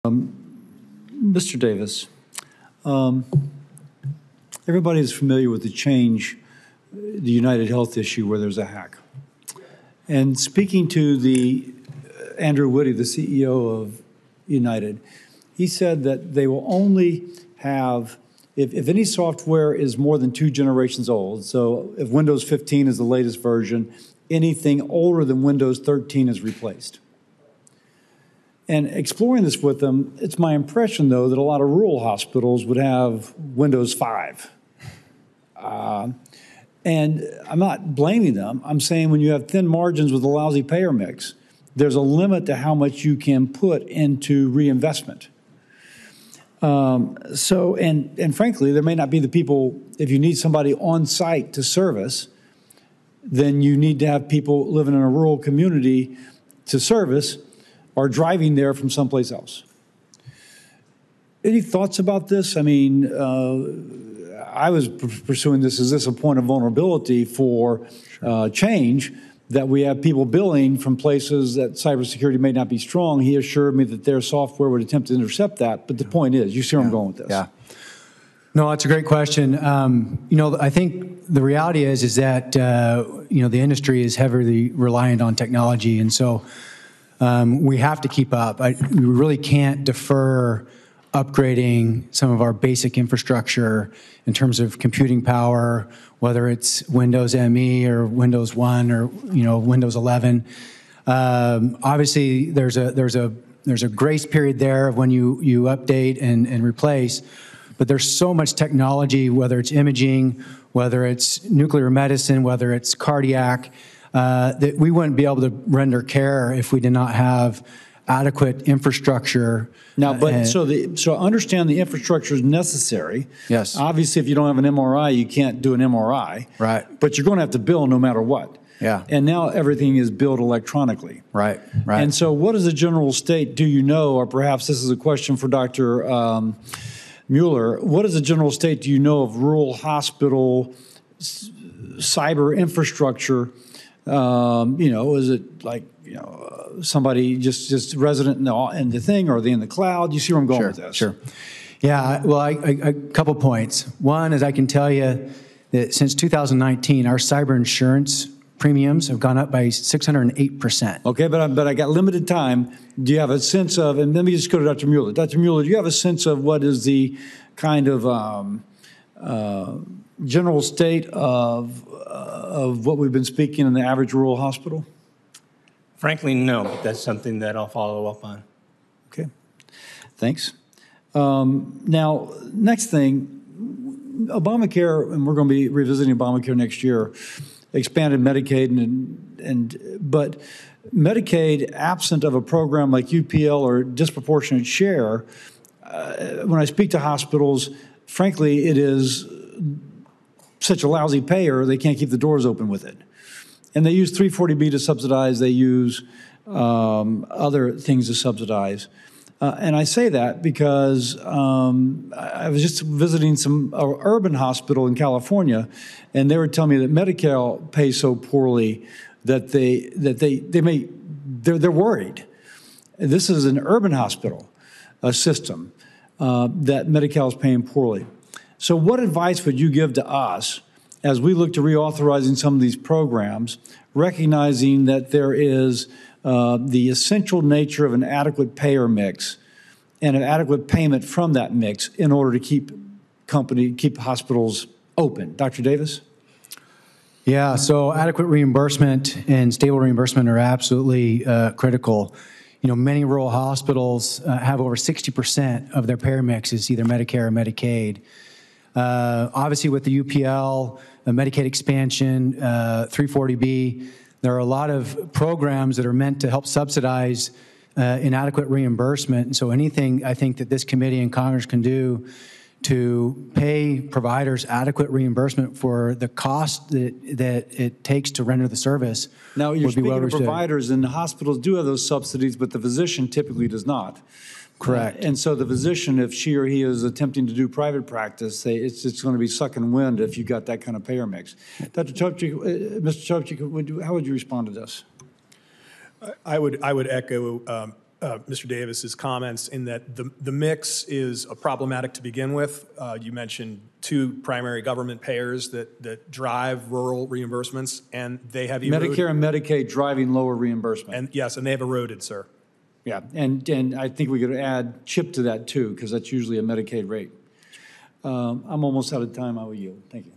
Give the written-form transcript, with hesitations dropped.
Mr. Davis, everybody is familiar with the United Health issue where there's a hack. And speaking to Andrew Woody, the CEO of United, he said that they will only have, if any software is more than 2 generations old, so if Windows 15 is the latest version, anything older than Windows 13 is replaced. And exploring this with them, it's my impression, though, that a lot of rural hospitals would have Windows 5. And I'm not blaming them. I'm saying when you have thin margins with a lousy payer mix, there's a limit to how much you can put into reinvestment. And frankly, there may not be the people, if you need somebody on site to service, then you need to have people living in a rural community to service or driving there from someplace else. Any thoughts about this? I mean, I was pursuing this. Is this a point of vulnerability for change, that we have people billing from places that cybersecurity may not be strong? He assured me that their software would attempt to intercept that. But the point is, you see where I'm going with this. Yeah. No, it's a great question. You know, I think the reality is that, you know, the industry is heavily reliant on technology. And so we have to keep up. We really can't defer upgrading some of our basic infrastructure in terms of computing power, whether it's Windows ME or Windows 1 or, you know, Windows 11. Obviously, there's a grace period there of when you update and replace, but there's so much technology, whether it's imaging, whether it's nuclear medicine, whether it's cardiac, that we wouldn't be able to render care if we did not have adequate infrastructure. Now, but so understand the infrastructure is necessary. Yes. Obviously, if you don't have an MRI, you can't do an MRI. Right. But you're going to have to bill no matter what. Yeah. And now everything is billed electronically. Right. Right. And so, what is the general state? Do you know, or perhaps this is a question for Dr. Mueller? What is the general state? Do you know of rural hospital cyber infrastructure? You know, is it like, you know, somebody just resident in the thing, or are they in the cloud? You see where I'm going with this? Sure. Yeah, well, a couple points. One is I can tell you that since 2019, our cyber insurance premiums have gone up by 608%. Okay, but I got limited time. Do you have a sense of, and let me just go to Dr. Mueller. Dr. Mueller, do you have a sense of what is the kind of general state of what we've been speaking in the average rural hospital? Frankly, no, but that's something that I'll follow up on. Okay, thanks. Now, next thing, Obamacare, and we're going to be revisiting Obamacare next year, expanded Medicaid, but Medicaid, absent of a program like UPL or disproportionate share, when I speak to hospitals, frankly, it is such a lousy payer, they can't keep the doors open with it. And they use 340B to subsidize. They use other things to subsidize. And I say that because I was just visiting some urban hospital in California, and they were telling me that Medi-Cal pays so poorly that they're worried. This is an urban hospital system that Medi-Cal is paying poorly. So what advice would you give to us as we look to reauthorizing some of these programs, recognizing that there is the essential nature of an adequate payer mix and an adequate payment from that mix in order to keep hospitals open? Dr. Davis? Yeah, so adequate reimbursement and stable reimbursement are absolutely critical. You know, many rural hospitals have over 60% of their payer mix is either Medicare or Medicaid. Obviously, with the UPL, the Medicaid expansion, 340B, there are a lot of programs that are meant to help subsidize inadequate reimbursement. And so anything I think that this committee and Congress can do to pay providers adequate reimbursement for the cost that it takes to render the service. Now, you're speaking of providers, and the hospitals do have those subsidies, but the physician typically does not. Correct. And so the physician, if she or he is attempting to do private practice, it's going to be sucking wind if you got that kind of payer mix. Dr. Chopchik, Mr. Chopchik, how would you respond to this? I would echo Mr. Davis's comments in that the mix is problematic to begin with. You mentioned two primary government payers that drive rural reimbursements, and they have eroded. Medicare and Medicaid driving lower reimbursement. And yes, and they have eroded, sir. Yeah, and I think we could add CHIP to that too, because that's usually a Medicaid rate. I'm almost out of time. I will yield. Thank you.